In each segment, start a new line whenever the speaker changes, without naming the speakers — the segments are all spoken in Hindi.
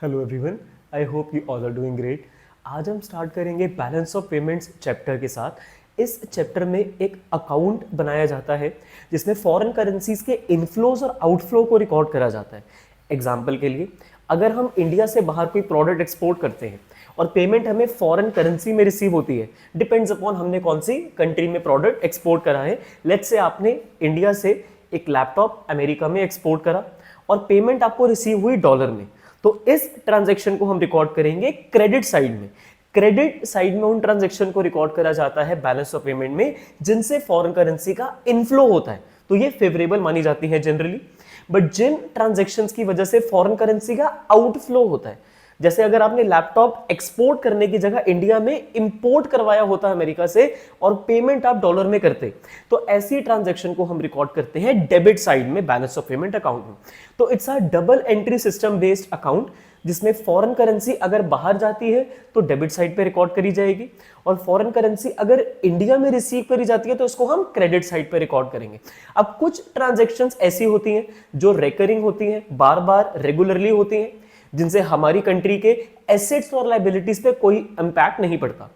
Hello everyone, I hope you all are doing great. आज हम स्टार्ट करेंगे बैलेंस ऑफ पेमेंट्स चैप्टर के साथ। इस चैप्टर में एक अकाउंट बनाया जाता है जिसमें फॉरेन करेंसीज के इनफ्लोज और आउटफ्लो को रिकॉर्ड करा जाता है। एग्जाम्पल के लिए, अगर हम इंडिया से बाहर कोई प्रोडक्ट एक्सपोर्ट करते हैं और पेमेंट हमें फॉरेन करेंसी में रिसीव होती है, डिपेंड्स अपॉन हमने कौन सी कंट्री में प्रोडक्ट एक्सपोर्ट करा है। लेट्स से आपने इंडिया से एक लैपटॉप अमेरिका में एक्सपोर्ट करा और पेमेंट आपको रिसीव हुई डॉलर में, तो इस ट्रांजैक्शन को हम रिकॉर्ड करेंगे क्रेडिट साइड में। क्रेडिट साइड में उन ट्रांजैक्शन को रिकॉर्ड करा जाता है बैलेंस ऑफ पेमेंट में जिनसे फॉरेन करेंसी का इनफ्लो होता है, तो ये फेवरेबल मानी जाती है जनरली। बट जिन ट्रांजैक्शंस की वजह से फॉरेन करेंसी का आउटफ्लो होता है, जैसे अगर आपने लैपटॉप एक्सपोर्ट करने की जगह इंडिया में इंपोर्ट करवाया होता है अमेरिका से और पेमेंट आप डॉलर में करते, तो ऐसी ट्रांजैक्शन को हम रिकॉर्ड करते हैं डेबिट साइड में बैलेंस ऑफ पेमेंट अकाउंट में। तो it's a double entry system based account जिसमें फॉरेन करेंसी अगर बाहर जाती है तो डेबिट साइड पे रिकॉर्ड करी जाएगी, और फॉरेन करेंसी अगर इंडिया में रिसीव करी जाती है तो इसको हम क्रेडिट साइड पे रिकॉर्ड करेंगे। अब कुछ ट्रांजैक्शंस ऐसी होती हैं जो रेकरिंग होती हैं, बार बार रेगुलरली होती हैं, जिनसे हमारी कंट्री के एसेट्स और लायबिलिटीज पे कोई इंपैक्ट नहीं पड़ता।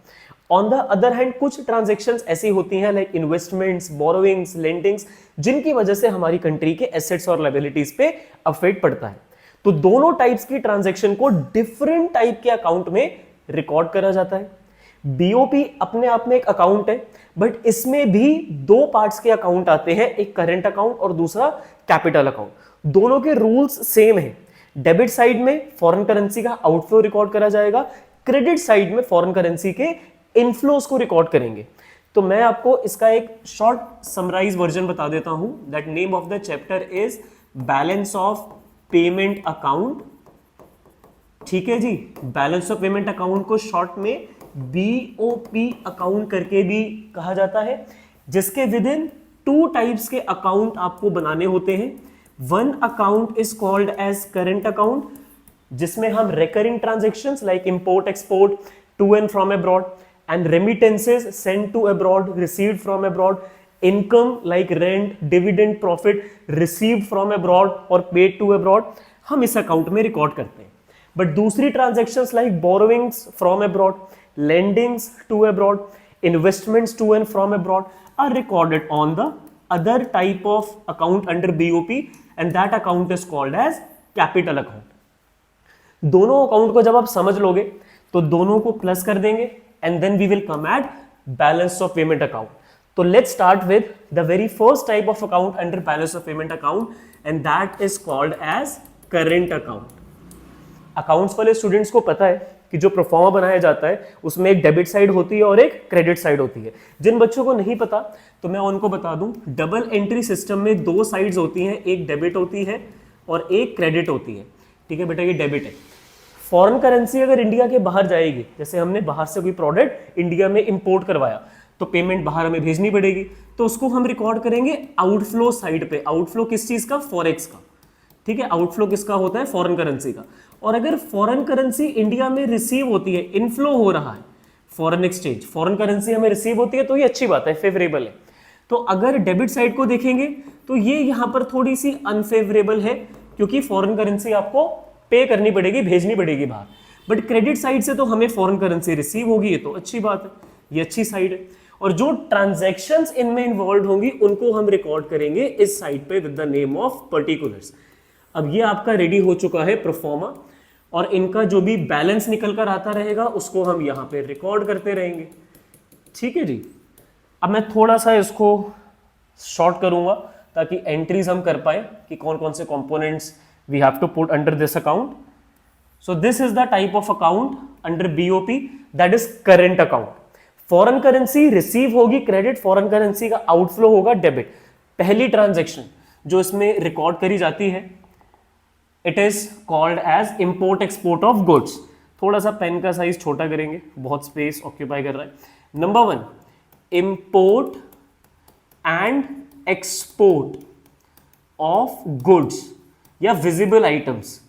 ऑन द अदर हैंड कुछ ट्रांजैक्शंस ऐसी होती हैं लाइक इन्वेस्टमेंट्स, बोरोइंग्स, लेंडिंग्स, जिनकी वजह से हमारी कंट्री के एसेट्स और लायबिलिटीज पे अफेक्ट पड़ता है। तो दोनों टाइप्स की ट्रांजैक्शन को डिफरेंट टाइप के अकाउंट में रिकॉर्ड करा जाता है। बीओपी अपने आप में एक अकाउंट है, बट इसमें भी दो पार्ट्स के अकाउंट आते हैं, एक करंट अकाउंट और दूसरा कैपिटल अकाउंट। दोनों के रूल्स सेम है। डेबिट साइड में फॉरेन करेंसी का आउटफ्लो रिकॉर्ड करा जाएगा, क्रेडिट साइड में फॉरेन करेंसी के इनफ्लोस को रिकॉर्ड करेंगे। तो मैं आपको इसका एक शॉर्ट समराइज वर्जन बता देता हूं। That name of the chapter is balance of payment account. ठीक है जी, बैलेंस ऑफ पेमेंट अकाउंट को शॉर्ट में बीओपी अकाउंट करके भी कहा जाता है, जिसके विद इन टू टाइप्स के अकाउंट आपको बनाने होते हैं। One account is called as current account, जिसमें हम recurring transactions like import export to and from abroad and remittances sent to abroad received from abroad, income like rent, dividend, profit received from abroad or paid to abroad, हम इस अकाउंट में रिकॉर्ड करते हैं। बट दूसरी transactions like borrowings from abroad, lendings to abroad, investments to and from abroad are recorded on the other type of account under BOP and that account is called as capital account. दोनों अकाउंट को जब आप समझ लोगे तो दोनों को प्लस कर देंगे and then we will come at balance of payment account. तो let's start with the very first type of account under balance of payment account and that is called as current account. Accounts वाले स्टूडेंट्स को पता है कि जो प्रोफॉर्मा बनाया जाता है उसमें एक डेबिट साइड होती है और एक क्रेडिट साइड होती है। जिन बच्चों को नहीं पता तो मैं उनको बता दूं, डबल एंट्री सिस्टम में दो साइड्स होती हैं, एक डेबिट होती है और एक क्रेडिट होती है। ठीक है बेटा, ये डेबिट है। फॉरेन करेंसी अगर इंडिया के बाहर जाएगी, जैसे हमने बाहर से कोई प्रोडक्ट इंडिया में इंपोर्ट करवाया तो पेमेंट बाहर हमें भेजनी पड़ेगी, तो उसको हम रिकॉर्ड करेंगे आउटफ्लो साइड पे। आउटफ्लो किस चीज का? फॉरेक्स का। ठीक है, आउटफ्लो किसका होता है? फॉरेन करेंसी का। और अगर फॉरेन करेंसी इंडिया में रिसीव होती है, इनफ्लो हो रहा है, फॉरेन एक्सचेंज, फॉरेन करेंसी हमें रिसीव होती है, तो ये अच्छी बात है, फेवरेबल है। तो अगर डेबिट साइड को देखेंगे तो ये यहां पर थोड़ी सी अनफेवरेबल है, क्योंकि फॉरेन करेंसी आपको पे करनी पड़ेगी, भेजनी पड़ेगी बाहर। बट क्रेडिट साइड से तो हमें फॉरेन करेंसी रिसीव होगी, ये तो अच्छी बात है, ये अच्छी साइड है। और जो ट्रांजैक्शंस इनमें इन्वॉल्व होंगी उनको हम रिकॉर्ड करेंगे इस साइड पे with the name of particulars. अब ये आपका रेडी हो चुका है प्रोफॉर्मा, और इनका जो भी बैलेंस निकल कर आता रहेगा उसको हम यहां पे रिकॉर्ड करते रहेंगे। ठीक है जी। अब मैं थोड़ा सा इसको शॉर्ट करूंगा ताकि एंट्रीज हम कर पाए कि कौन कौन से components we have to put under this account. So this is the type of account under BOP, that is current account. Foreign currency receive होगी क्रेडिट, फॉरेन करेंसी का आउटफ्लो होगा डेबिट। पहली ट्रांजैक्शन जो इसमें रिकॉर्ड करी जाती है, it is called as import export of goods. थोड़ा सा पेन का साइज छोटा करेंगे, बहुत स्पेस ऑक्यूपाई कर रहा है। Number one, import and export of goods या विजिबल आइटम्स,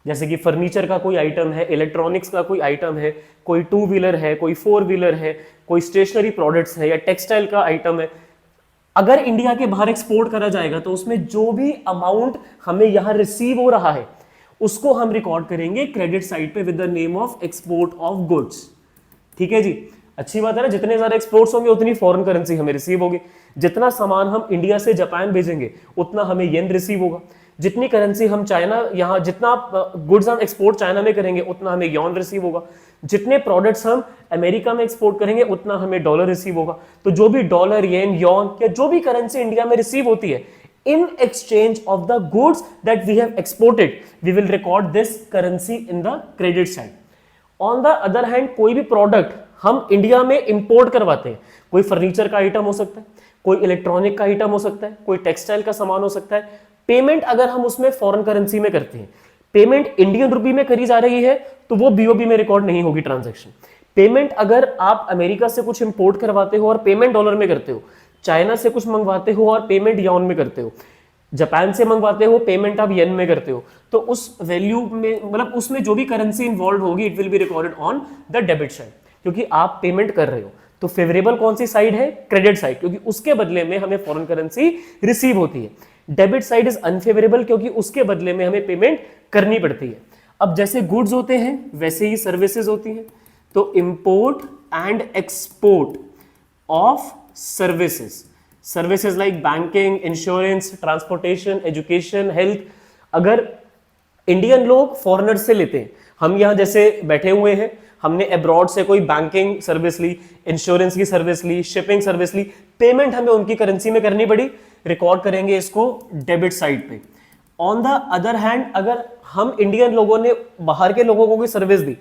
जैसे कि फर्नीचर का कोई आइटम है, इलेक्ट्रॉनिक्स का कोई आइटम है, कोई टू व्हीलर है, कोई फोर व्हीलर है, कोई स्टेशनरी प्रोडक्ट्स है या टेक्सटाइल का आइटम है। अगर इंडिया के बाहर एक्सपोर्ट करा जाएगा तो उसमें जो भी अमाउंट हमें यहां रिसीव हो रहा है उसको हम रिकॉर्ड करेंगे क्रेडिट साइड पे with the name of export of goods. ठीक है जी, अच्छी बात है ना, जितने ज्यादा एक्सपोर्ट्स होंगे उतनी फॉरेन करेंसी हमें रिसीव होगी। जितना सामान हम इंडिया से जापान भेजेंगे उतना हमें येन रिसीव होगा। जितनी करेंसी हम चाइना यहाँ जितना गुड्स हम एक्सपोर्ट चाइना में करेंगे उतना हमें यॉन रिसीव होगा। जितने प्रोडक्ट्स हम अमेरिका में एक्सपोर्ट करेंगे उतना हमें डॉलर रिसीव होगा। तो जो भी डॉलर, येन, यॉन या जो भी करेंसी इंडिया में रिसीव होती है in exchange of the goods that we have exported, we will record this currency in the credit side. On the other hand कोई भी प्रोडक्ट हम इंडिया में इंपोर्ट करवाते हैं, कोई फर्नीचर का आइटम हो सकता है, कोई इलेक्ट्रॉनिक का आइटम हो सकता है, कोई टेक्सटाइल का सामान हो सकता है, पेमेंट अगर हम उसमें फॉरेन करेंसी में करते हैं, पेमेंट इंडियन रुपी में करी जा रही है तो वो बीओबी में रिकॉर्ड नहीं होगी ट्रांजैक्शन। पेमेंट अगर आप अमेरिका से कुछ इंपोर्ट करवाते हो और पेमेंट डॉलर में करते हो, चाइना से कुछ मंगवाते हो और पेमेंट यॉन में करते हो, जापान से मंगवाते हो पेमेंट आप येन में करते हो, तो उस वैल्यू में मतलब उसमें जो भी करेंसी इन्वॉल्व होगी it will be recorded on the debit side, क्योंकि आप पेमेंट कर रहे हो। तो फेवरेबल कौन सी साइड है? क्रेडिट साइड, क्योंकि उसके बदले में हमें फॉरेन करेंसी रिसीव होती है। डेबिट साइड इज अनफेवरेबल क्योंकि उसके बदले में हमें पेमेंट करनी पड़ती है। अब जैसे गुड्स होते हैं वैसे ही सर्विसेज होती हैं, तो import and export of services, services like banking, insurance, transportation, education, health, अगर इंडियन लोग फॉरेनर से लेते हैं, हम यहाँ जैसे बैठे हुए हैं, हमने अब्रॉड से कोई बैंकिंग सर्विस ली, इंश्योरेंस की सर्विस ली, शिपिंग सर्विस ली, पेमेंट हमें उनकी करेंसी में करनी पड़ी, रिकॉर्ड करेंगे इसको डेबिट साइड पे। ऑन द अदर हैंड अगर हम इंडियन लोगों ने बाहर के लोगों को कोई सर्विस दी,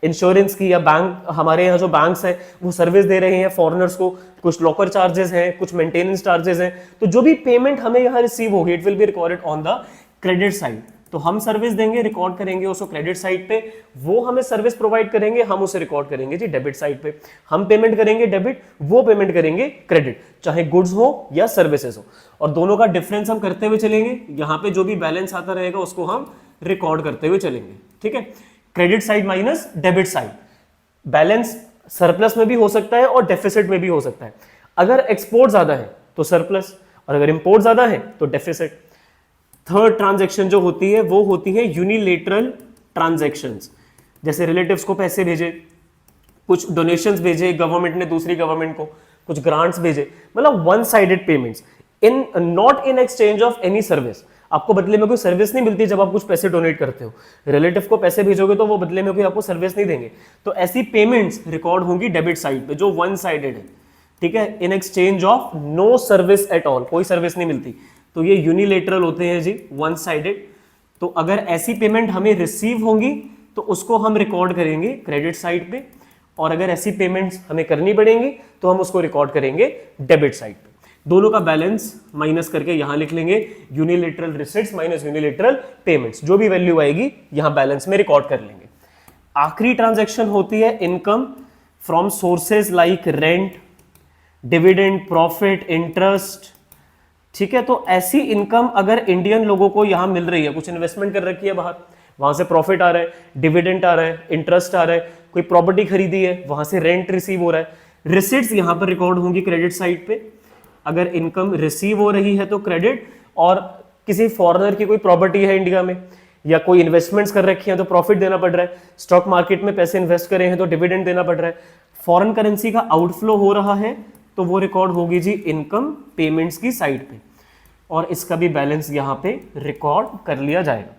इंश्योरेंस की या बैंक, हमारे यहाँ जो बैंक्स हैं वो सर्विस दे रहे हैं फॉरेनर्स को, कुछ लॉकर चार्जेस हैं, कुछ मेंटेनेंस चार्जेस हैं, तो जो भी पेमेंट हमें यहाँ रिसीव होगी it will be recorded on the credit side. तो हम सर्विस देंगे, रिकॉर्ड करेंगे उसको क्रेडिट साइड पे, वो हमें सर्विस प्रोवाइड करेंगे, हम उसे रिकॉर्ड करेंगे जी डेबिट साइड पे। हम पेमेंट करेंगे डेबिट, वो पेमेंट करेंगे क्रेडिट, चाहे गुड्स हो या सर्विसेज हो, और दोनों का डिफरेंस हम करते हुए चलेंगे। यहाँ पे जो भी बैलेंस आता रहेगा उसको हम रिकॉर्ड करते हुए चलेंगे। ठीक है, credit side minus debit side. Balance surplus में भी हो सकता है और डेफिसिट में भी हो सकता है। अगर एक्सपोर्ट ज्यादा है तो सरप्लस, और अगर इंपोर्ट ज्यादा है तो डेफिसिट। थर्ड ट्रांजैक्शन जो होती है वो होती है यूनिलेटरल ट्रांजैक्शंस, जैसे रिलेटिव्स को पैसे भेजे, कुछ डोनेशंस भेजे गवर्नमेंट ने दूसरी गवर्नमेंट को, कुछ ग्रांट्स भेजे, मतलब one sided payments, in not in exchange of any service. आपको बदले में कोई सर्विस नहीं मिलती जब आप कुछ पैसे डोनेट करते हो, रिलेटिव को पैसे भेजोगे तो वो बदले में कोई आपको सर्विस नहीं देंगे, तो ऐसी पेमेंट्स रिकॉर्ड होंगी डेबिट साइड पे जो वन साइडेड है। ठीक है, in exchange of no service at all, कोई सर्विस नहीं मिलती, तो ये यूनिलेटरल होते हैं जी, वन साइडेड। तो अगर ऐसी पेमेंट हमें रिसीव होंगी तो उसको हम रिकॉर्ड करेंगे क्रेडिट साइड पे, और अगर ऐसी पेमेंट्स हमें करनी पड़ेंगी तो हम उसको रिकॉर्ड करेंगे डेबिट साइड पे। दोनों का बैलेंस माइनस करके यहां लिख लेंगे unilateral receipts minus unilateral payments, जो भी वैल्यू आएगी यहां बैलेंस में रिकॉर्ड कर लेंगे। आखिरी ट्रांजैक्शन होती है income from sources like rent, dividend, profit, interest. ठीक है, तो ऐसी इनकम अगर इंडियन लोगों को यहां मिल रही है, कुछ इन्वेस्टमेंट कर रखी है बाहर, वहां से प्रॉफिट आ रहा है, डिविडेंड आ रहा है, इंटरेस्ट आ रहा है, कोई प्रॉपर्टी खरीदी है वहां से रेंट रिसीव हो रहा है, रिसिट्स यहां पर रिकॉर्ड होंगी क्रेडिट साइड पे। अगर इनकम रिसीव हो रही है तो क्रेडिट, और किसी फॉरेनर की कोई प्रॉपर्टी है इंडिया में या कोई इन्वेस्टमेंट्स कर रखी है तो प्रॉफिट देना पड़ रहा है, स्टॉक मार्केट में पैसे इन्वेस्ट करे हैं तो डिविडेंड देना पड़ रहा है, फॉरेन करेंसी का आउटफ्लो हो रहा है तो वो रिकॉर्ड होगी जी इनकम पेमेंट्स की साइड पे, और इसका भी बैलेंस यहाँ पे रिकॉर्ड कर लिया जाएगा।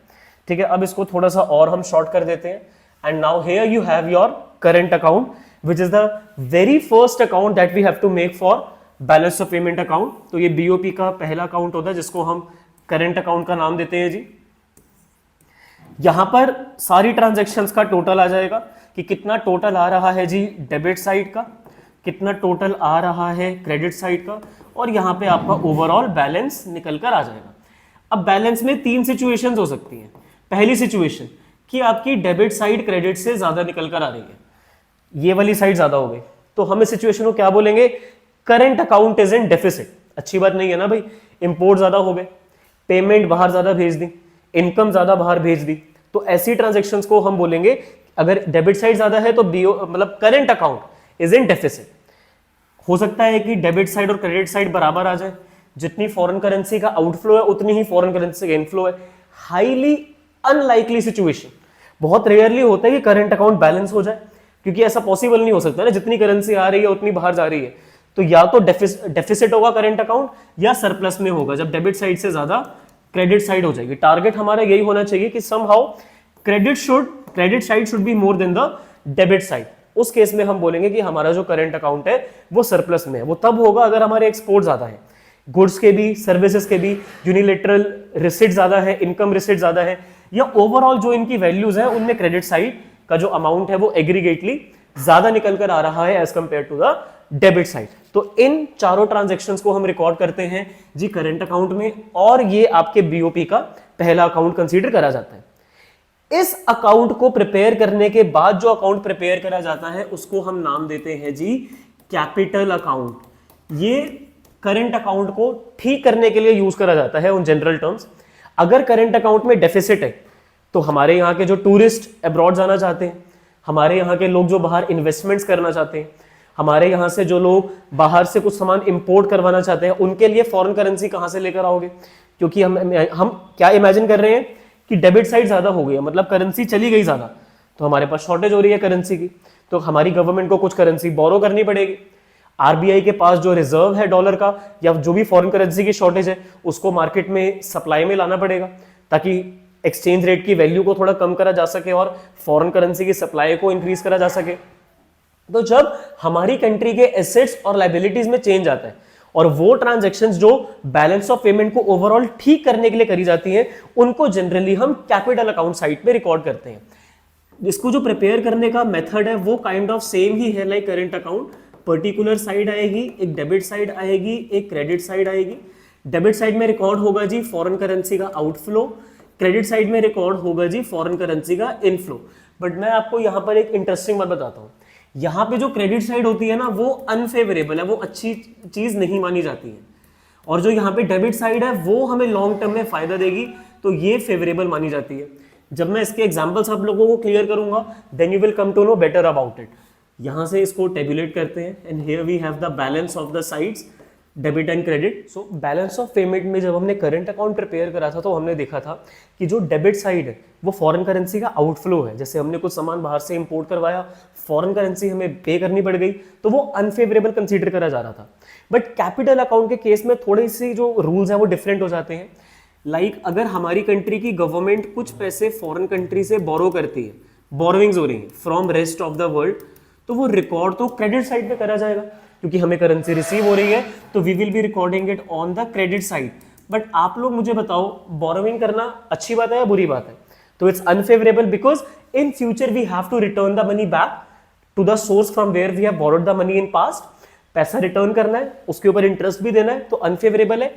ठीक है, अब इसको थोड़ा सा और हम शॉर्ट कर देते हैं। And now here you have your current account which is the very first account that we have to make for balance of payment account. तो ये बीओपी का पहला अकाउंट होता है जिसको हम करंट अकाउंट का नाम देते हैं जी। यहां पर सारी ट्रांजैक्शंस का टोटल आ जाएगा कि कितना टोटल आ रहा है जी डेबिट साइड का, कितना टोटल आ रहा है क्रेडिट साइड का, और यहां पे आपका ओवरऑल बैलेंस निकल कर आ जाएगा। अब बैलेंस में तीन सिचुएशंस हो सकती हैं। पहली सिचुएशन कि आपकी डेबिट साइड क्रेडिट से ज्यादा निकल कर आ रही है, ये वाली साइड ज्यादा हो गई, तो हम इस सिचुएशन को क्या बोलेंगे? Current account is in deficit. अच्छी बात नहीं है ना भाई, इंपोर्ट ज्यादा हो गए, पेमेंट बाहर ज्यादा भेज दी, इनकम ज्यादा बाहर भेज दी, तो ऐसी ट्रांजेक्शन्स को हम बोलेंगे अगर डेबिट साइड ज्यादा है तो मतलब current account is in deficit. हो सकता है कि डेबिट साइड और क्रेडिट साइड बराबर आ जाए, जितनी फॉरेन करेंसी का आउटफ्लो है उतनी ही फॉरेन करेंसी का इनफ्लो है। हाईली अनलाइकली सिचुएशन, बहुत रेयरली होता है कि करंट अकाउंट बैलेंस हो जाए, क्योंकि ऐसा पॉसिबल नहीं हो सकता ना, जितनी करेंसी आ रही है उतनी बाहर जा रही है। तो या तो डेफिसिट होगा करंट अकाउंट या सरप्लस में होगा, जब डेबिट साइड से ज्यादा क्रेडिट साइड हो जाएगी। टारगेट हमारा यही होना चाहिए कि somehow credit side should be more than the debit side. उस केस में हम बोलेंगे कि हमारा जो करंट अकाउंट है वो सरप्लस में है। वो तब होगा अगर हमारे एक्सपोर्ट ज्यादा है, गुड्स के भी सर्विसेज के भी यूनिलेटरल रिसिट ज्यादा है, इनकम रिसिट ज्यादा है, या ओवरऑल जो इनकी वैल्यूज है उनमें क्रेडिट साइड का जो अमाउंट है वो एग्रीगेटली ज्यादा निकल कर आ रहा है as compare to the debit side. तो इन चारों ट्रांजैक्शंस को हम रिकॉर्ड करते हैं जी करंट अकाउंट में, और ये आपके बीओपी का पहला अकाउंट कंसीडर करा जाता है। इस अकाउंट को प्रिपेयर करने के बाद जो अकाउंट प्रिपेयर करा जाता है उसको हम नाम देते हैं जी कैपिटल अकाउंट। ये करंट अकाउंट को ठीक करने के लिए यूज करा जाता है उन जनरल टर्म्स। अगर करंट अकाउंट में डेफिसिट है तो हमारे यहाँ के जो टूरिस्ट अब्रॉड जाना चाहते हैं, हमारे यहाँ के लोग जो बाहर इन्वेस्टमेंट्स करना चाहते हैं, हमारे यहाँ से जो लोग बाहर से कुछ सामान इंपोर्ट करवाना चाहते हैं, उनके लिए फॉरेन करेंसी कहाँ से लेकर आओगे? क्योंकि हम क्या इमेजिन कर रहे हैं कि डेबिट साइड ज्यादा हो गई है, मतलब करेंसी चली गई ज्यादा, तो हमारे पास शॉर्टेज हो रही है करेंसी की, तो हमारी गवर्नमेंट को कुछ करेंसी बोरो करनी पड़ेगी। आरबीआई के पास जो रिजर्व है डॉलर का या जो भी फॉरेन करेंसी की शॉर्टेज है उसको मार्केट में सप्लाई में लाना पड़ेगा, ताकि एक्सचेंज रेट की वैल्यू को थोड़ा कम करा जा सके और फॉरेन करेंसी की सप्लाई को इंक्रीज करा जा सके। तो जब हमारी कंट्री के एसेट्स और लायबिलिटीज में चेंज आता है और वो ट्रांजैक्शंस जो बैलेंस ऑफ पेमेंट को ओवरऑल ठीक करने के लिए करी जाती हैं, उनको जनरली हम कैपिटल अकाउंट साइड पे रिकॉर्ड करते हैं। इसको जो प्रिपेयर करने का मेथड है वो काइंड ऑफ सेम ही है like current account. Particular side आएगी, एक डेबिट साइड आएगी, एक क्रेडिट साइड आएगी। डेबिट साइड में रिकॉर्ड होगा जी फॉरेन करेंसी का आउटफ्लो, क्रेडिट साइड में रिकॉर्ड होगा जी फॉरेन करेंसी का इनफ्लो। बट मैं आपको यहां पर एक इंटरेस्टिंग बात बताता हूं, यहाँ पे जो क्रेडिट साइड होती है ना वो अनफेवरेबल है, वो अच्छी चीज नहीं मानी जाती है, और जो यहाँ पे डेबिट साइड है वो हमें लॉन्ग टर्म में फायदा देगी, तो ये फेवरेबल मानी जाती है। जब मैं इसके एग्जांपल्स आप लोगों को क्लियर करूंगा then you will come to know better about it. यहाँ से इसको टेबुलेट करते हैं and here we have the balance of the sides debit and credit. So balance of payment में जब हमने करंट अकाउंट प्रिपेयर करा था तो हमने देखा था कि जो डेबिट साइड है वो फॉरेन करेंसी का आउटफ्लो है। जैसे हमने कुछ सामान बाहर से इंपोर्ट करवाया, फॉरेन करेंसी हमें पे करनी पड़ गई, तो वो अनफेवरेबल कंसीडर करा जा रहा था। बट कैपिटल अकाउंट के केस में थोड़ी सी जो रूल्स हैं वो डिफरेंट हो जाते हैं। लाइक अगर हमारी कंट्री की गवर्नमेंट कुछ पैसे फॉरेन कंट्री से बोरो करती है, बोरोइंग्स हो रही है from rest of the world, तो वो रिकॉर्ड तो क्रेडिट साइड पे करा जाएगा, क्योंकि हमें करेंसी रिसीव हो रही है, तो we will be recording it on the credit side. But आप लोग मुझे बताओ, बोरोइंग करना अच्छी बात है या बुरी बात है? तो it's unfavourable because in future we have to return the money back to the source from where we have borrowed the money in past. पैसा रिटर्न करना है, उसके ऊपर इंटरेस्ट भी देना है, तो अनफेवरेबल है।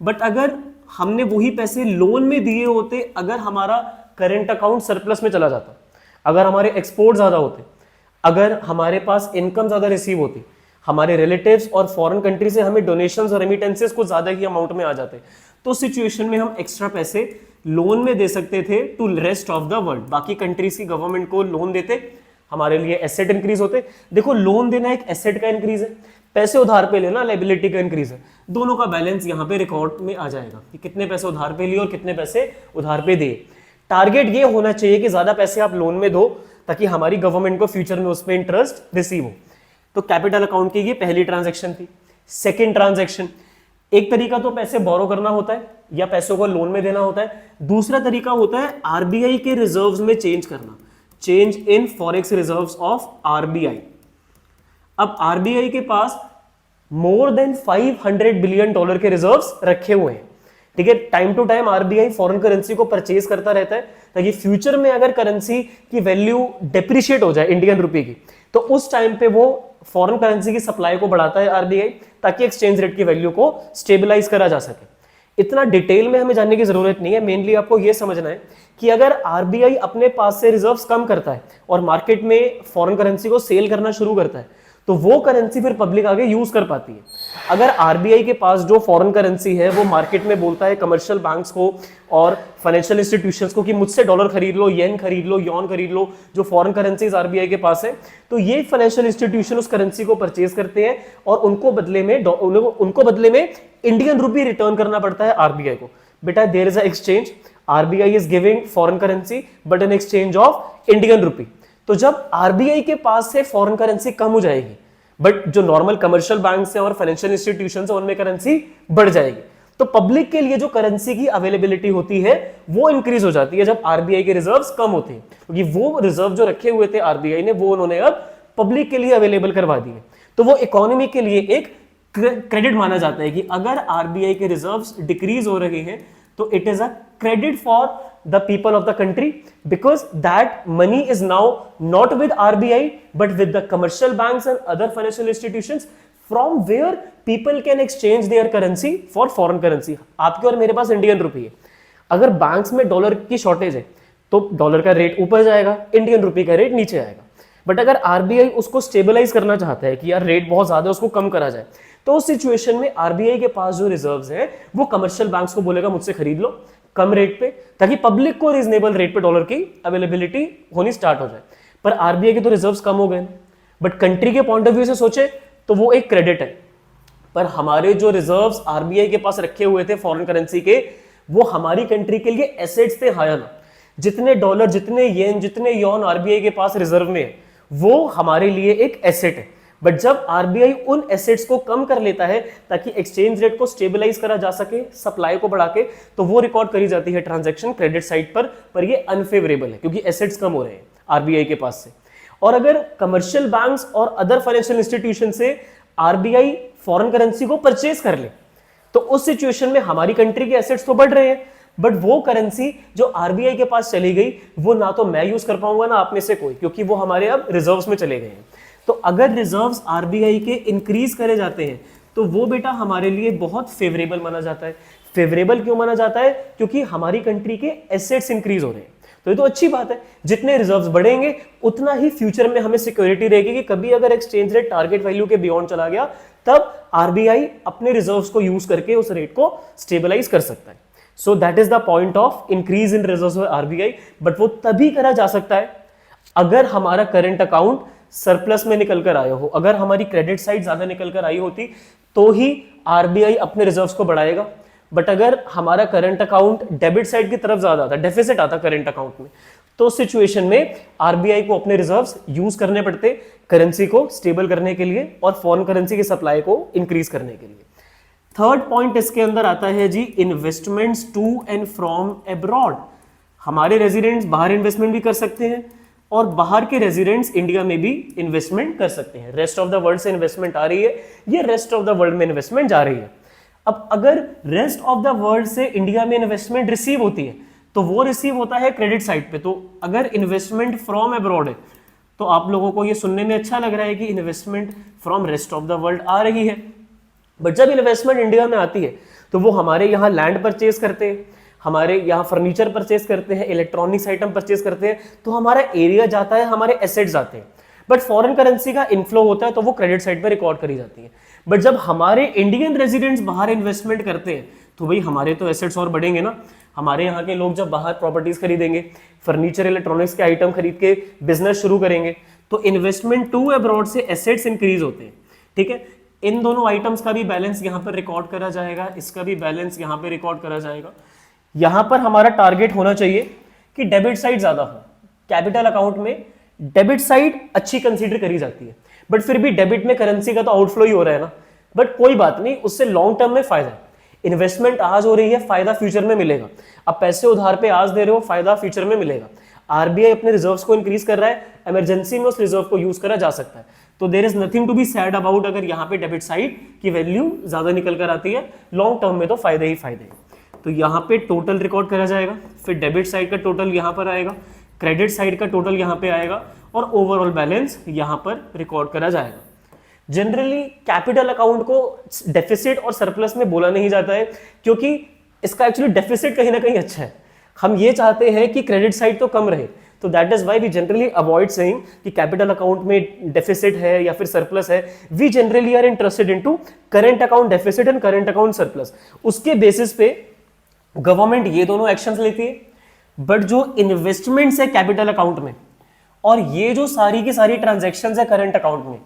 बट अगर हमने वही पैसे लोन में दिए होते, अगर हमारा करंट अकाउंट सरप्लस में चला जाता, अगर हमारे एक्सपोर्ट ज्यादा होते, अगर हमारे पास इनकम ज्यादा रिसीव होती, हमारे रिलेटिव्स और फॉरेन कंट्री से हमें डोनेशंस और रेमिटेंसेस कुछ ज्यादा ही अमाउंट में आ जाते, तो सिचुएशन में हम एक्स्ट्रा पैसे लोन में दे सकते थे to rest of the world. बाकी कंट्रीज की गवर्नमेंट को लोन देते, हमारे लिए एसेट इंक्रीज होते। देखो, लोन देना एक एसेट का इंक्रीज है, पैसे उधार पे लेना लायबिलिटी का इंक्रीज है। दोनों का बैलेंस यहाँ पे रिकॉर्ड में आ जाएगा कि कितने पैसे उधार पे लिए और कितने पैसे उधार पे दिए। टारगेट ये होना चाहिए कि ज्यादा पैसे आप लोन में दो ताकि हमारी गवर्नमेंट को फ्यूचर में उस पर इंटरेस्ट रिसीव हो। तो कैपिटल अकाउंट की ये पहली ट्रांजैक्शन थी। सेकेंड ट्रांजैक्शन, एक तरीका तो पैसे बोरो करना होता है या पैसों को लोन में देना होता है, दूसरा तरीका होता है आरबीआई के रिजर्व्स में चेंज करना, change in forex reserves of RBI. अब आरबीआई के पास मोर देन $500 बिलियन के रिजर्व्स रखे हुए हैं, ठीक है। Time to time RBI foreign currency को परचेज करता रहता है ताकि फ्यूचर में अगर करेंसी की वैल्यू डिप्रिशिएट हो जाए इंडियन रुपए की, तो उस टाइम पे वो फॉरेन करेंसी की सप्लाई को बढ़ाता है आरबीआई, ताकि एक्सचेंज रेट की वैल्यू को स्टेबलाइज करा जा सके। इतना डिटेल में हमें जानने की जरूरत नहीं है, मेनली आपको यह समझना है कि अगर आरबीआई अपने पास से रिजर्व्स कम करता है और मार्केट में फॉरेन करेंसी को सेल करना शुरू करता है, तो वो करेंसी फिर पब्लिक आगे यूज कर पाती है। अगर आरबीआई के पास जो फॉरेन करेंसी है वो मार्केट में बोलता है कमर्शियल बैंक्स को और फाइनेंशियल इंस्टीट्यूशंस को कि मुझसे डॉलर खरीद लो, येन खरीद लो, यॉन खरीद लो, जो फॉरेन करेंसीज आरबीआई के पास है, तो ये फाइनेंशियल इंस्टीट्यूशन उस करेंसी को परचेज करते हैं और उनको बदले में इंडियन रुपी रिटर्न करना पड़ता है आरबीआई को। बेटा, there is a exchange, RBI is giving foreign currency but in exchange of Indian rupee. तो जब आरबीआई के पास से फॉरेन करेंसी कम हो जाएगी, बट जो नॉर्मल कमर्शियल बैंक है और फाइनेंशियल इंस्टीट्यूशन है उनमें करेंसी बढ़ जाएगी, तो पब्लिक के लिए जो करेंसी की अवेलेबिलिटी होती है वो इंक्रीज हो जाती है जब आरबीआई के रिजर्व्स कम होते हैं, क्योंकि वो रिजर्व जो रखे हुए थे आरबीआई ने वो उन्होंने अब पब्लिक के लिए अवेलेबल करवा दिए। तो वो इकोनॉमी के लिए एक क्रेडिट माना जाता है कि अगर आरबीआई के रिजर्व्स डिक्रीज हो रहे हैं तो it is a credit for the people of the country, because that money is now not with RBI but with the commercial banks and other financial institutions from where people can exchange their currency for foreign currency. आपके और मेरे पास इंडियन रुपी है, अगर बैंक्स में डॉलर की शॉर्टेज है तो डॉलर का रेट ऊपर जाएगा, इंडियन रुपी का रेट नीचे आएगा। बट अगर आरबीआई उसको स्टेबलाइज करना चाहता है कि यार रेट बहुत ज्यादा है उसको कम करा जाए, तो उस सिचुएशन में आरबीआई के पास जो रिजर्व्स हैं वो कमर्शियल बैंक्स को बोलेगा मुझसे खरीद लो कम रेट पे, ताकि पब्लिक को रीजनेबल रेट पे डॉलर की अवेलेबिलिटी होनी स्टार्ट हो जाए। पर आरबीआई के तो रिजर्व्स कम हो गए, बट कंट्री के पॉइंट ऑफ व्यू से सोचे तो वो एक क्रेडिट है। पर हमारे जो रिजर्व्स आरबीआई के पास रखे हुए थे फॉरेन करेंसी के, वो हमारी कंट्री के लिए एसेट्स थे हायर ना। जितने डॉलर, जितने येन, जितने यॉन आरबीआई के पास रिजर्व में है वो हमारे लिए एक एसेट है। बट जब आरबीआई उन एसेट्स को कम कर लेता है ताकि एक्सचेंज रेट को स्टेबलाइज करा जा सके सप्लाई को बढ़ा के, तो वो रिकॉर्ड करी जाती है ट्रांजैक्शन क्रेडिट साइड पर ये अनफेवरेबल है क्योंकि एसेट्स कम हो रहे हैं आरबीआई के पास से। और अगर कमर्शियल बैंक्स और अदर फाइनेंशियल इंस्टीट्यूशन से आरबीआई फॉरेन करेंसी को परचेज कर ले, तो उस सिचुएशन में हमारी कंट्री के एसेट्स तो बढ़ रहे हैं, बट वो करेंसी जो आरबीआई के पास चली गई वो ना तो मैं यूज कर पाऊंगा ना आप में से कोई, क्योंकि वो हमारे अब रिजर्व्स में चले गए हैं। तो अगर रिजर्व्स आरबीआई के इंक्रीज करे जाते हैं तो वो बेटा हमारे लिए बहुत फेवरेबल माना जाता है। फेवरेबल क्यों माना जाता है? क्योंकि हमारी कंट्री के एसेट्स इंक्रीज हो रहे हैं। तो ये तो अच्छी बात है, जितने रिजर्व्स बढ़ेंगे उतना ही फ्यूचर में हमें सिक्योरिटी रहेगी कि कभी अगर एक्सचेंज रेट टारगेट वैल्यू के बियॉन्ड चला गया तब आरबीआई अपने रिजर्व्स को यूज करके उस रेट को स्टेबलाइज कर सकता है। So that is the point of increase in reserves of RBI. But वो तभी करा जा सकता है अगर हमारा करंट अकाउंट सरप्लस में निकल कर आया हो, अगर हमारी क्रेडिट साइड ज्यादा निकल कर आई होती तो ही आरबीआई अपने रिजर्व्स को बढ़ाएगा। बट अगर हमारा करंट अकाउंट डेबिट साइड की तरफ ज्यादा आता, डेफिसिट आता करंट अकाउंट में, तो सिचुएशन में आरबीआई को अपने रिजर्व्स यूज करने पड़ते करेंसी को स्टेबल करने के लिए और फॉरेन करेंसी की सप्लाई को इंक्रीज करने के लिए। थर्ड पॉइंट इसके अंदर आता है जी investments to and from abroad. हमारे रेजिडेंट्स बाहर इन्वेस्टमेंट भी कर सकते हैं और बाहर के रेजिडेंट्स इंडिया में भी इन्वेस्टमेंट कर सकते हैं। रेस्ट ऑफ द वर्ल्ड से इन्वेस्टमेंट आ रही है, ये रेस्ट ऑफ द वर्ल्ड में इन्वेस्टमेंट जा रही है। अब अगर रेस्ट ऑफ द वर्ल्ड से इंडिया में इन्वेस्टमेंट रिसीव होती है तो वो रिसीव होता है क्रेडिट साइड पे। तो अगर इन्वेस्टमेंट फ्रॉम अब्रॉड है तो आप लोगों को ये सुनने में अच्छा लग रहा है कि investment from rest of the world आ रही है। बट जब इन्वेस्टमेंट इंडिया में आती है तो वो हमारे यहाँ लैंड परचेज करते हैं, हमारे यहाँ फर्नीचर परचेज करते हैं, इलेक्ट्रॉनिक्स आइटम परचेज करते हैं, तो हमारा एरिया जाता है, हमारे एसेट्स जाते हैं। बट फॉरेन करेंसी का इनफ्लो होता है तो वो क्रेडिट साइड पे रिकॉर्ड करी जाती है। बट जब हमारे इंडियन रेजिडेंट्स बाहर इन्वेस्टमेंट करते हैं तो भाई हमारे तो एसेट्स और बढ़ेंगे ना। हमारे यहाँ के लोग जब बाहर प्रॉपर्टीज खरीदेंगे, फर्नीचर इलेक्ट्रॉनिक्स के आइटम खरीद के बिजनेस शुरू करेंगे, तो इन्वेस्टमेंट टू अब्रॉड से एसेट्स इंक्रीज होते हैं। ठीक है, इन दोनों आइटम्स का भी बैलेंस यहाँ पर रिकॉर्ड करा जाएगा, इसका भी बैलेंस यहाँ पे रिकॉर्ड करा जाएगा। यहाँ पर हमारा टारगेट होना चाहिए कि डेबिट साइड ज्यादा हो। कैपिटल अकाउंट में डेबिट साइड अच्छी कंसीडर करी जाती है, बट फिर भी डेबिट में करेंसी का तो आउटफ्लो ही हो रहा है ना। बट कोई बात नहीं, उससे लॉन्ग टर्म में फायदा है। इन्वेस्टमेंट आज हो रही है, फायदा फ्यूचर में मिलेगा। अब पैसे उधार पे आज दे रहे हो, फायदा फ्यूचर में मिलेगा। आरबीआई अपने रिजर्व्स को इंक्रीज कर रहा है, इमरजेंसी में उस रिजर्व को यूज करा जा सकता है। तो there is nothing to be sad about अगर यहाँ पे डेबिट साइड की वैल्यू ज्यादा निकल कर आती है। लॉन्ग टर्म में तो फायदे ही फायदे हैं। तो यहाँ पे टोटल रिकॉर्ड करा जाएगा, फिर डेबिट साइड का टोटल यहाँ पर आएगा, क्रेडिट साइड का टोटल यहाँ पे आएगा और ओवरऑल बैलेंस यहाँ पर रिकॉर्ड करा जाएगा। जनरली कैपिटल अकाउंट को डेफिसिट और सरप्लस में बोला नहीं जाता है क्योंकि इसका एक्चुअली डेफिसिट कहीं ना कहीं अच्छा है। हम ये चाहते हैं कि क्रेडिट साइड तो कम रहे, तो that is why we generally avoid saying कि कैपिटल अकाउंट में डेफिसिट है या फिर सरप्लस है। We generally are interested into current account deficit and current account surplus. उसके बेसिस पे गवर्नमेंट ये दोनों एक्शंस लेती है। बट जो इन्वेस्टमेंट्स है कैपिटल अकाउंट में और ये जो सारी की सारी ट्रांजैक्शंस है करंट अकाउंट में,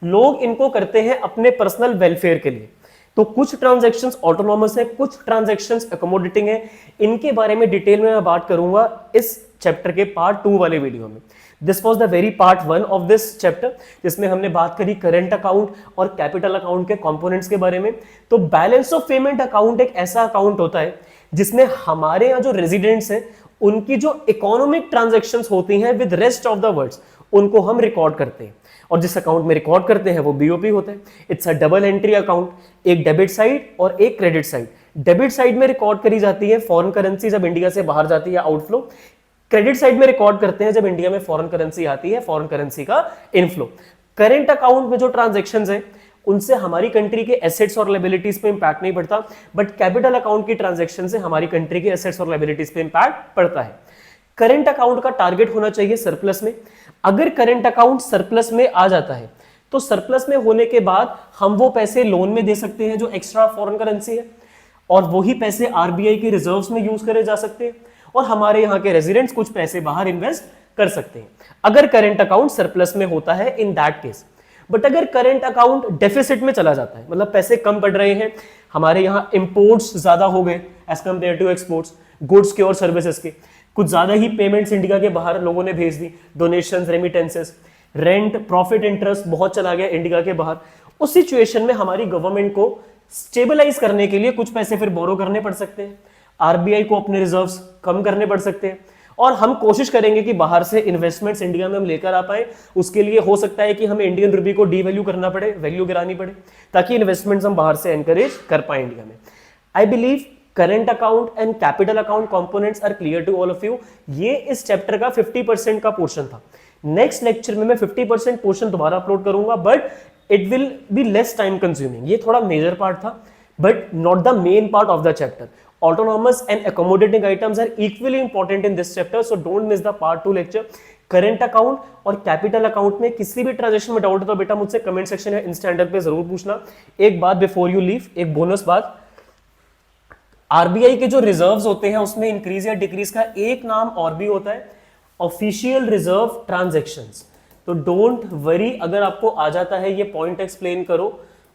लोग इनको करते हैं अपने पर्सनल वेलफेयर के लिए। तो कुछ ट्रांजैक्शंस ऑटोनॉमस है, कुछ ट्रांजैक्शंस अकोमोडेटिंग है। इनके बारे में डिटेल में मैं बात करूंगा इस चैप्टर के पार्ट 2 वाले वीडियो में। This was the very part 1 of this chapter, जिसमें हमने बात करी करंट अकाउंट और कैपिटल अकाउंट के कंपोनेंट्स के बारे में। तो बैलेंस ऑफ पेमेंट अकाउंट एक ऐसा अकाउंट होता है जिसमें हमारे यहाँ जो रेजिडेंट्स हैं उनकी जो इकोनॉमिक ट्रांजैक्शंस होती हैं with rest of the world, उनको हम रिकॉर्ड करते हैं। और जिस अकाउंट में रिकॉर्ड करते हैं वो बीओपी होता है। It's a double entry account, एक डेबिट साइड और एक क्रेडिट साइड। डेबिट साइड में रिकॉर्ड करी जाती है फॉरेन करेंसी जब इंडिया से बाहर जाती है आउटफ्लो, क्रेडिट साइड में रिकॉर्ड करते हैं जब इंडिया में फॉरेन करेंसी आती है, फॉरेन करेंसी का इनफ्लो। करेंट अकाउंट में जो ट्रांजैक्शंस हैं उनसे हमारी कंट्री के एसेट्स और लायबिलिटीज पे इंपैक्ट नहीं पड़ता, बट कैपिटल अकाउंट की ट्रांजैक्शन से हमारी कंट्री के एसेट्स और लायबिलिटीज पे इंपैक्ट पड़ता है। करंट अकाउंट का टारगेट होना चाहिए सरप्लस में। अगर करंट अकाउंट सरप्लस में आ जाता है तो सरप्लस में होने के बाद हम वो पैसे लोन में दे सकते हैं जो एक्स्ट्रा फॉरेन करेंसी है, और वही पैसे आरबीआई के रिजर्व्स में यूज करे जा सकते हैं, और हमारे यहाँ के रेजिडेंट्स कुछ पैसे बाहर इन्वेस्ट कर सकते हैं अगर करंट अकाउंट सरप्लस में होता है इन दैट केस। बट अगर करंट अकाउंट डेफिसिट में चला जाता है, मतलब पैसे कम पड़ रहे हैं, हमारे यहाँ इंपोर्ट्स ज्यादा हो गए as compare to exports, goods के और सर्विसेज के, कुछ ज्यादा ही पेमेंट्स इंडिया के बाहर लोगों ने भेज दी, donations, remittances, rent, profit, interest बहुत चला गया इंडिया के बाहर। उस सिचुएशन में हमारी गवर्नमेंट को स्टेबलाइज करने के लिए कुछ पैसे फिर बोरो करने पड़ सकते हैं, आरबीआई को अपने रिजर्व्स कम करने पड़ सकते हैं, और हम कोशिश करेंगे कि बाहर से इन्वेस्टमेंट्स इंडिया में हम लेकर आ पाए। उसके लिए हो सकता है कि हमें इंडियन रुपी को डीवैल्यू करना पड़े, वैल्यू गिरानी पड़े, ताकि इन्वेस्टमेंट्स हम बाहर से एनकरेज कर पाए इंडिया में। I believe current account and capital account components are clear to all of you. ये इस चैप्टर का 50% का पोर्शन था। नेक्स्ट लेक्चर में मैं 50% पोर्शन दोबारा अपलोड करूंगा, but it will be less time consuming. ये थोड़ा मेजर पार्ट था but not the main part of the chapter. Autonomous and accommodating items are equally important in this chapter, so don't miss the part 2 lecture. Current account और कैपिटल अकाउंट में किसी भी ट्रांजेक्शन में डाउट है तो बेटा मुझसे कमेंट सेक्शन या इंस्टा हैंडल पे जरूर पूछना। एक बात बिफोर यू लीव, एक बोनस बात, आरबीआई के जो रिजर्व्स होते हैं उसमें इंक्रीज या डिक्रीज का एक नाम और भी होता है, ऑफिशियल रिजर्व ट्रांजैक्शंस। तो डोंट वरी, अगर आपको आ जाता है ये पॉइंट एक्सप्लेन करो,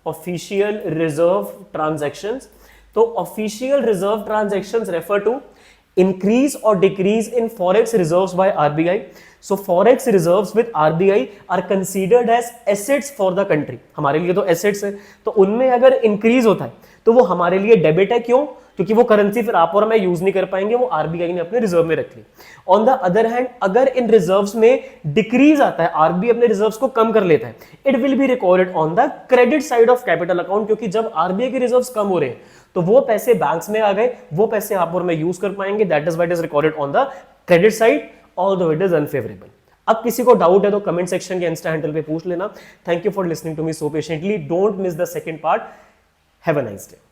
ऑफिशियल रिजर्व ट्रांजैक्शंस। तो official reserve transactions refer to increase और decrease in forex reserves by RBI. So forex reserves with RBI are considered as assets for the country. हमारे लिए तो एसेट्स है, तो उनमें अगर इंक्रीज होता है तो वो हमारे लिए डेबिट है। क्यों? क्योंकि वो करेंसी फिर आप और मैं यूज नहीं कर पाएंगे, वो आरबीआई ने अपने रिजर्व में रख ली। ऑन द अदर हैंड, अगर इन रिजर्व्स में डिक्रीज आता है, आरबीआई अपने रिजर्व्स को कम कर लेता है, it will be recorded on the credit side of capital account. क्योंकि जब आरबीआई के रिजर्व्स कम हो रहे हैं तो वो पैसे बैंक्स में आ गए, वो पैसे आप और मैं यूज कर पाएंगे, that is what is recorded on the credit side, although it is unfavourable. अब किसी को डाउट है तो कमेंट सेक्शन के इंस्टा हैंडल पे पूछ लेना। Thank you for listening to me so patiently. Don't miss the second part. Have a nice day.